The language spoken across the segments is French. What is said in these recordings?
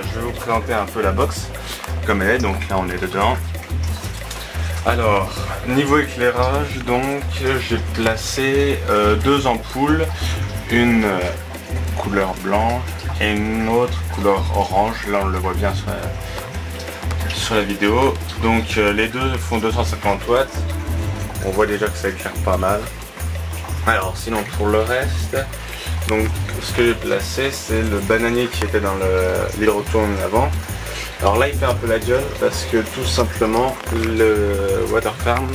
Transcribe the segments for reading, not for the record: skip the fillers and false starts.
je vais vous présenter un peu la box comme elle est. Donc là on est dedans. Alors niveau éclairage, donc j'ai placé deux ampoules, une couleur blanche et une autre couleur orange. Là on le voit bien sur la vidéo. Donc les deux font 250 watts. On voit déjà que ça éclaire pas mal. Alors sinon pour le reste, donc ce que j'ai placé c'est le bananier qui était dans l'hydrotone avant. Alors là il fait un peu la gueule parce que tout simplement le water farm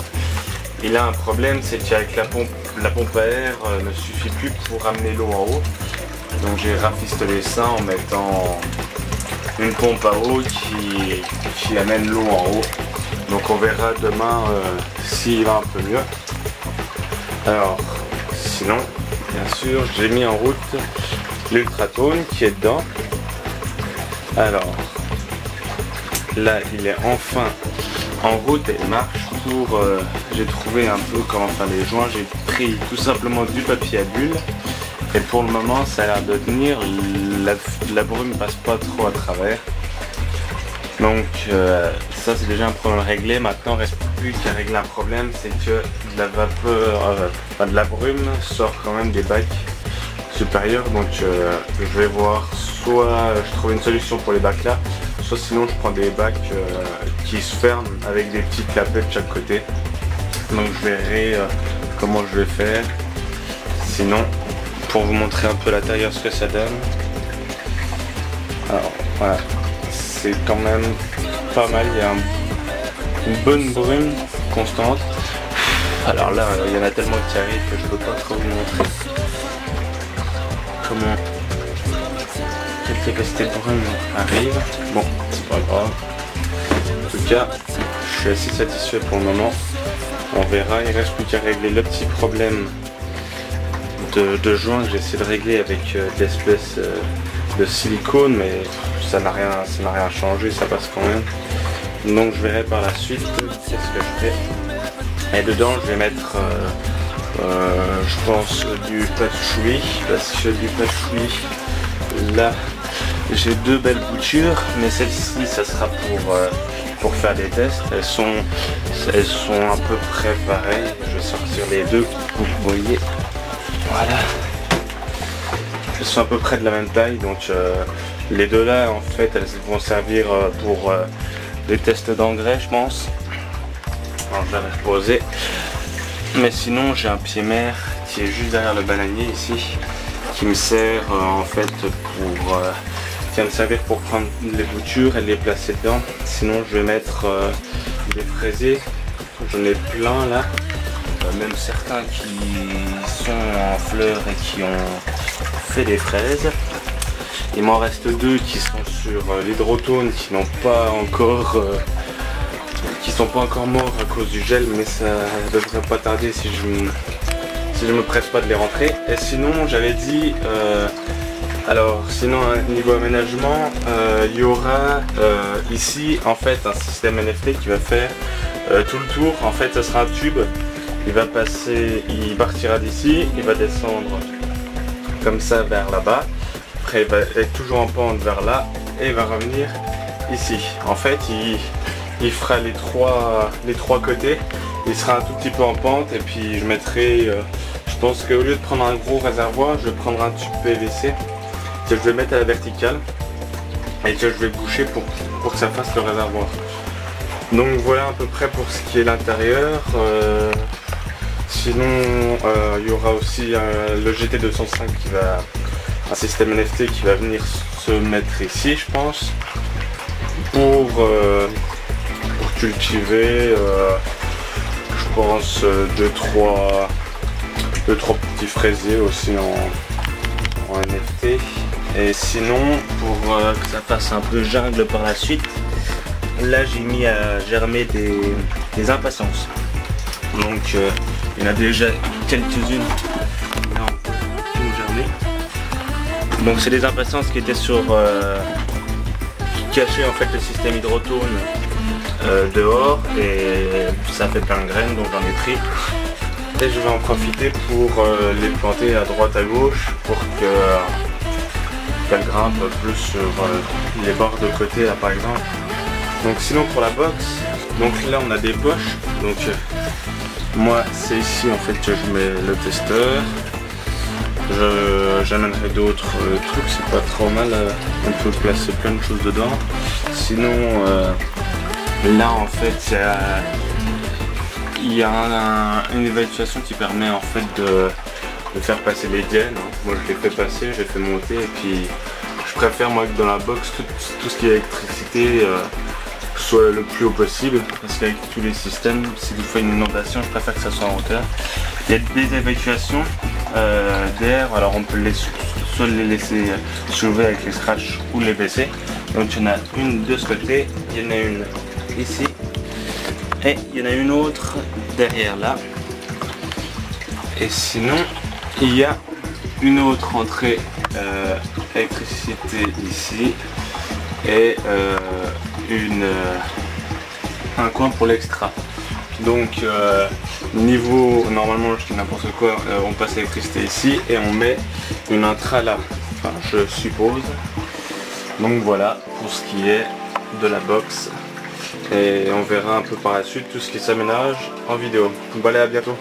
il a un problème, c'est qu'avec la pompe à air ne suffit plus pour amener l'eau en haut. Donc j'ai rafistolé ça en mettant une pompe à eau qui amène l'eau en haut. Donc on verra demain s'il va un peu mieux. Alors sinon bien sûr j'ai mis en route l'ultratone qui est dedans. Alors là il est enfin en route et il marche. J'ai trouvé un peu comment faire les joints. J'ai pris tout simplement du papier à bulles et pour le moment ça a l'air de tenir. La brume passe pas trop à travers. Donc ça c'est déjà un problème réglé. Maintenant il ne reste plus qu'à régler un problème, c'est que de la vapeur, de la brume sort quand même des bacs supérieurs. Donc je vais voir, soit je trouve une solution pour les bacs là, soit sinon je prends des bacs qui se ferment avec des petits clapets de chaque côté. Donc je verrai comment je vais faire. Sinon pour vous montrer un peu l'intérieur ce que ça donne. Alors voilà, c'est quand même pas mal, il y a une bonne brume constante. Alors là il y en a tellement qui arrivent que je peux pas trop vous montrer comment quelques cette brume arrive. Bon, c'est pas grave. En tout cas, je suis assez satisfait pour le moment. On verra, il reste plus qu'à régler le petit problème de joint que j'essaie de régler avec l'espèce de silicone, mais ça n'a rien changé, ça passe quand même. Donc je verrai par la suite qu'est-ce que je fais. Et dedans je vais mettre je pense du patchouli, parce que du patchouli là j'ai deux belles boutures, mais celle-ci ça sera pour faire des tests. Elles sont à peu près pareilles. Je vais sortir les deux, vous voyez, voilà, elles sont à peu près de la même taille. Donc les deux là en fait elles vont servir pour les tests d'engrais je pense. Alors je vais les reposer. Mais sinon j'ai un pied mère qui est juste derrière le bananier ici, qui me sert en fait qui va me servir pour prendre les boutures et les placer dedans. Sinon je vais mettre des fraisiers, j'en ai plein là, même certains qui sont en fleurs et qui ont fait des fraises. Il m'en reste deux qui sont sur l'hydrotone, qui n'ont pas encore qui sont pas encore morts à cause du gel, mais ça devrait pas tarder si je me presse pas de les rentrer. Et sinon j'avais dit alors sinon niveau aménagement il y aura ici en fait un système NFT qui va faire tout le tour. En fait ce sera un tube, il va partira d'ici, il va descendre comme ça vers là-bas, après il va être toujours en pente vers là et il va revenir ici. En fait il fera les trois côtés, il sera un tout petit peu en pente et puis je mettrai je pense qu'au lieu de prendre un gros réservoir, je vais prendre un tube PVC que je vais mettre à la verticale et que je vais boucher pour que ça fasse le réservoir. Donc voilà à peu près pour ce qui est l'intérieur. Sinon il y aura aussi le GT205 qui va, un système NFT qui va venir se mettre ici je pense pour cultiver je pense 2-3 petits fraisiers aussi en NFT. Et sinon pour que ça fasse un peu jungle par la suite, là j'ai mis à germer des impatiences. Donc il y en a déjà quelques-unes qui ont germé. Donc c'est des impatiences qui étaient sur qui cachaient en fait le système hydrotone dehors, et ça fait plein de graines, donc j'en ai pris. Et je vais en profiter pour les planter à droite à gauche pour qu'elle grimpe plus sur les bords de côté là par exemple. Donc sinon pour la box, donc là on a des poches, donc moi c'est ici en fait que je mets le testeur. J'amènerai d'autres trucs, c'est pas trop mal, on peut placer plein de choses dedans. Sinon là en fait il y a une évaluation qui permet en fait de faire passer les gaines. Moi je l'ai fait passer, j'ai fait monter et puis je préfère moi que dans la box tout ce qui est électricité soit le plus haut possible, parce qu'avec tous les systèmes, si vous faites une inondation, je préfère que ça soit en hauteur. Il y a des évacuations d'air, alors on peut soit les laisser soulever avec les scratchs ou les baisser. Donc il y en a une de ce côté, il y en a une ici et il y en a une autre derrière là. Et sinon il y a une autre entrée électricité ici et un coin pour l'extra. Donc niveau, normalement je dis n'importe quoi, on passe l'électricité ici et on met une intra là, enfin je suppose. Donc voilà pour ce qui est de la box et on verra un peu par la suite tout ce qui s'aménage en vidéo. Bon allez, à bientôt.